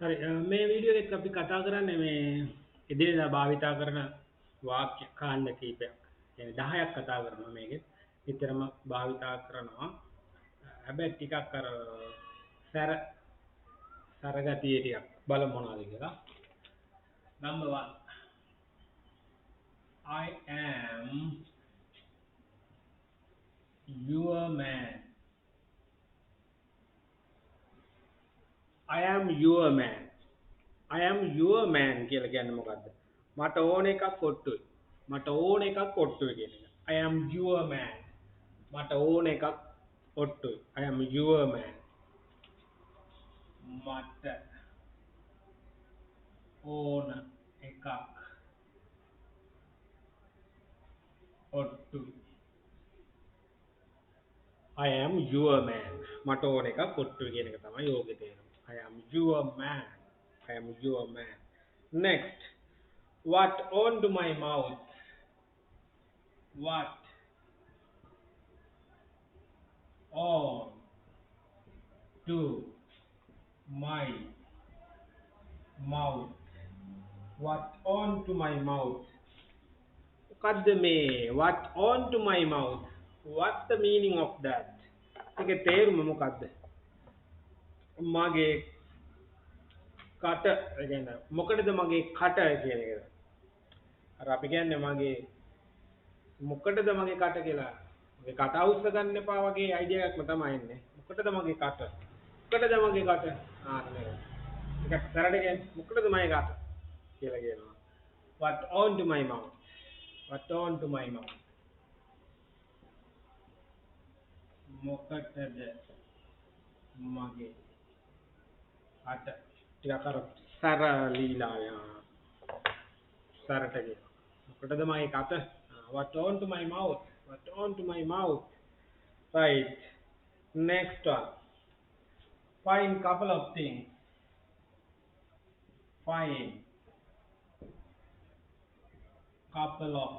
හරි මේ වීඩියෝ එකත් අපි කතා කරන්නේ මේ එදිනෙදා භාවිතා කරන වාක්‍ය කාණ්ඩ කීපයක්. يعني 10ක් කතා කරනවා මේකෙත්. විතරම භාවිතා කරනවා. හැබැයි ටිකක් අර සැර සරගතිය ටිකක් බලමු මොනවද කියලා. Number 1. I am your man. I am your man. I am your man කියලා කියන්නේ මොකද්ද? මට ඕන එකක් ඔට්ටුයි. මට ඕන එකක් ඔට්ටුයි කියන එක. I am your man. මට ඕන එකක් ඔට්ටුයි. I am your man. මට ඕන එකක් ඔට්ටුයි. I am your man. මට ඕන එකක් ඔට්ටුයි කියන එක තමයි යෝගේ තේරුම. I am your man. I am your man. Next. What onto my mouth? What on to my mouth? What on to my mouth? මොකද්ද මේ what on to my mouth? What's the meaning of that? ඒකේ තේරුම මොකද්ද? මගේ කට කියන්නේ මොකටද මගේ කට කියන එක. අර අපි කියන්නේ මගේ මොකටද මගේ කට කියලා. මගේ කට අවුස්ස ගන්න එපා වගේ අයිඩියා එකක්ම තමයි එන්නේ. මොකටද මගේ කට? මොකටද මගේ කට? නේද? ඒක කරට කියන්නේ මොකටද මගේ කට කියලා කියනවා. What on to my mouth? What on to my mouth? මොකටද මගේ කට ටිකක් අර සර ලීලා සරට කියනවා. මොකටද මගේ කට? What on to my mouth? What on to my mouth? Right. Next one. Find couple of things. Find couple of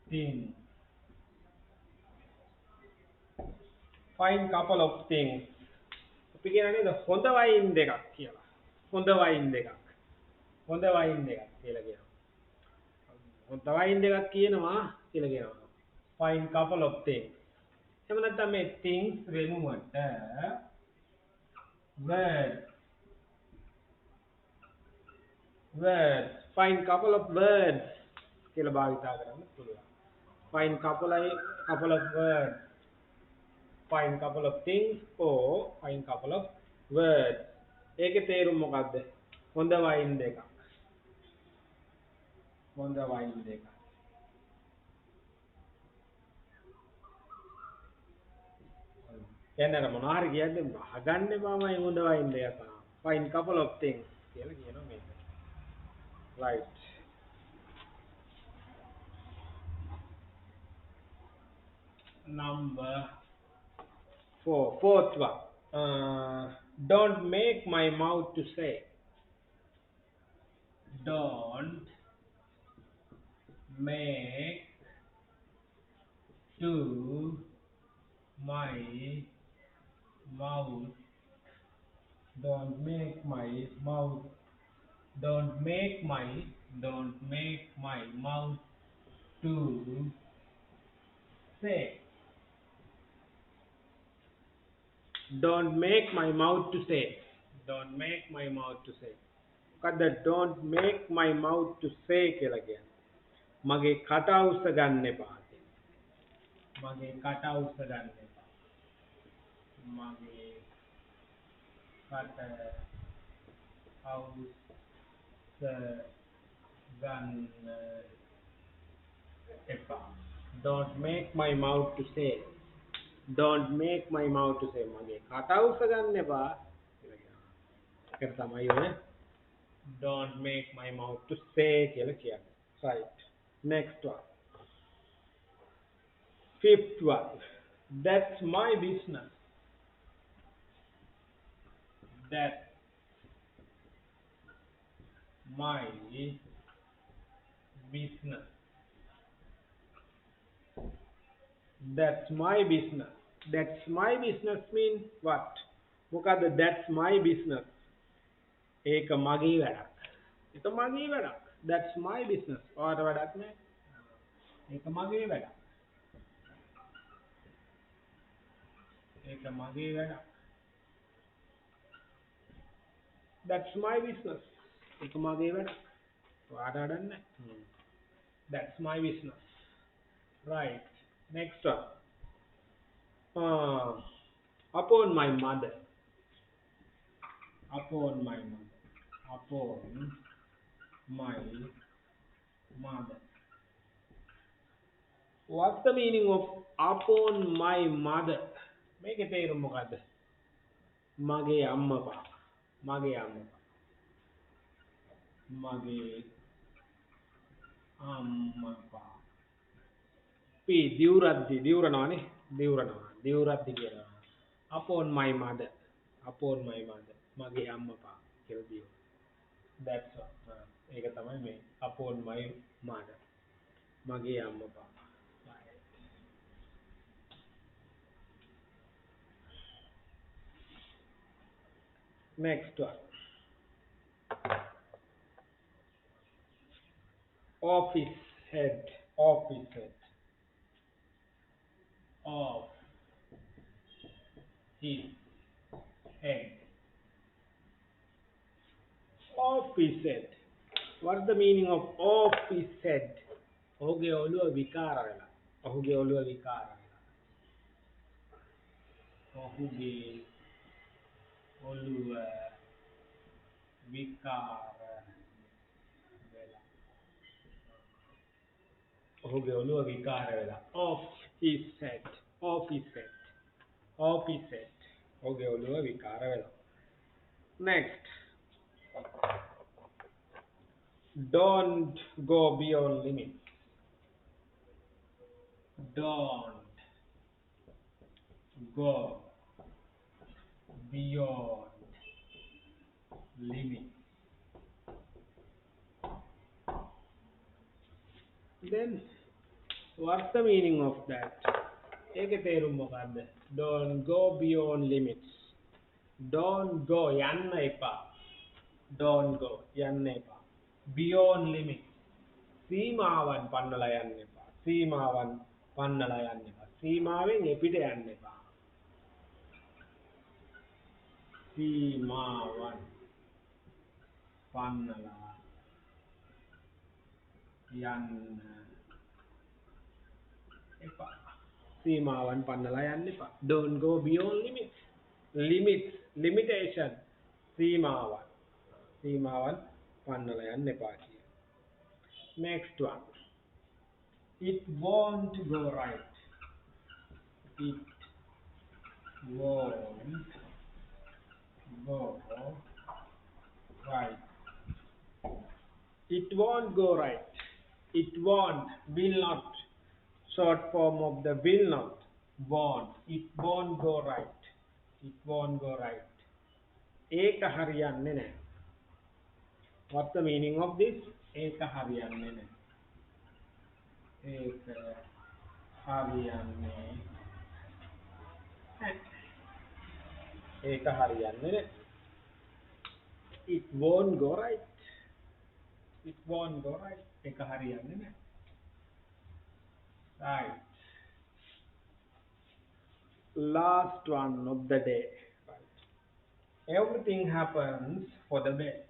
things. Find couple of things. අපි කියන්නේ හොඳ වයින් දෙකක් කියලා. හොඳ වයින් දෙකක්. හොඳ වයින් දෙකක් කියලා කියනවා. හොඳ වයින් දෙකක් කියනවා කියලා කියනවා. Find couple of things. එහෙම නැත්නම් මේ things වෙනුවට words find couple of words කියලා භාවිතා කරන්න පුළුවන්. Find couple of words. Find couple of things or find couple of words. ඒකේ තේරුම මොකද්ද? හොඳ වයින් දෙකක්. හොඳ වයින් දෙකක්. එන්නර මොනාරි කියන්නේ අහගන්න එපාමයි හොඳ වයින් දෙකක්. Find couple of things කියලා කියනවා මේක. Right. Number 4. Fourth one. Don't make my mouth to say. Don't make to my mouth. Don't make my mouth. Don't make my mouth to say. Don't make my mouth to say. Don't make my mouth to say. මොකද්ද don't make my mouth to say කියලා කියන්නේ. මගේ කට අවුස්ස ගන්න එපා. මගේ කට අවුස්ස ගන්න එපා. මගේ කට අවුස්ස ගන්න එපා. Don't make my mouth to say. Don't make my mouth to say. මගේ කට අවුස්ස ගන්න එපා කියලා කියනවා. ඒක තමයි ඔය don't make my mouth to say කියලා කියන්නේ. Right. Next one. Fifth one. That's my business. That's my business. That's my business. That's my business mean what? මොකද්ද that's my business? ඒක මගේ වැඩක්. ඒක මගේ වැඩක්. That's my business. ඔයාට වැඩක් නෑ. ඒක මගේ වැඩක්. ඒක මගේ වැඩක්. That's my business. ඒක මගේ වැඩක්. ඔයාට වැඩක් නෑ. That's my business. Right. Next one. Uh, upon my mother. Upon my mother. Upon my mother. What's the meaning of upon my mother? මේකේ තේරුම මොකද්ද? මගේ අම්මපා. මගේ අම්මපා. මගේ අම්මපා. පී දිවුරද්දි දිවුරනවානේ. දිවුරද්දි කියනවා. Upon my mother. Upon my mother. මගේ අම්මපා කියලා දියුර. That's all. ඒක තමයි මේ upon my mother. මගේ අම්මපා. Right. Next one. Office head. Office head. Of his head. Office head. What's the meaning of office head? ඔහුගේ ඔළුව විකාර වෙලා. ඔහුගේ ඔළුව විකාර වෙලා. ඔහුගේ ඔළුව විකාර වෙලා. ඔහුගේ ඔළුව විකාර වෙලා. Off his head. Off his head. Off his head. ඔහුගේ ඔළුව විකාර වෙලා. Next. Don't go beyond limits. Don't go beyond limits. Then what's the meaning of that? ඒකේ තේරුම මොකද්ද? Don't go beyond limits. Don't go යන්න එපා. Don't go යන්න එපා. Beyond limits. සීමාවන් පන්නලා යන්න එපා. සීමාවන් පන්නලා යන්න එපා. සීමාවෙන් එපිට යන්න එපා. සීමාවන් පන්නලා යන්න එපා. සීමාවන් පන්නලා යන්න එපා. Don't go beyond limits. Limits, limitation. සීමාවන්. සීමාවන් පන්නලා යන්න එපා කිය. Next one. It won't go right. It won't go right. It won't go right. It won't, will not. Short form of the will not. Won't. It won't go right. It won't go right. ඒක හරියන්නේ නැහැ. What's the meaning of this? ඒක හරියන්නේ නැහැ. ඒක හරියන්නේ නැහැ. ඒක හරියන්නේ නැහැ. It won't go right. It won't go right. ඒක හරියන්නේ නැහැ. Right. Last one of the day. Right. Everything happens for the best.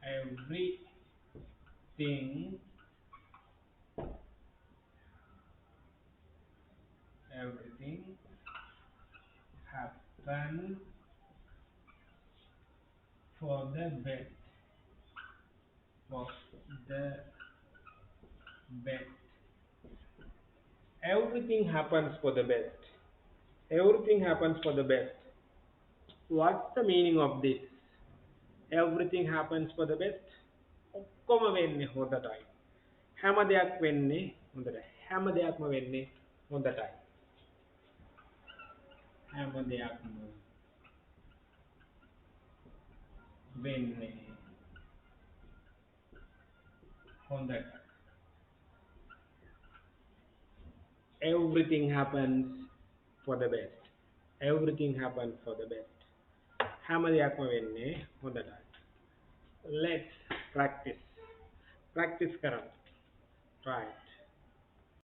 Everything happens for the best. For the best. Everything happens for the best. Everything happens for the best. What's the meaning of this? Everything happens for the best. ඔක්කොම වෙන්නේ හොඳටයි. හැම දෙයක් වෙන්නේ හොඳටයි. හැම දෙයක්ම වෙන්නේ හොඳටයි. හැම දෙයක්ම වෙන්නේ හොඳටයි. Everything happens for the best. everything happens for the best. හැම දෙයක්ම වෙන්නේ හොඳටයි. Let's practice. Practice කරමු. Right.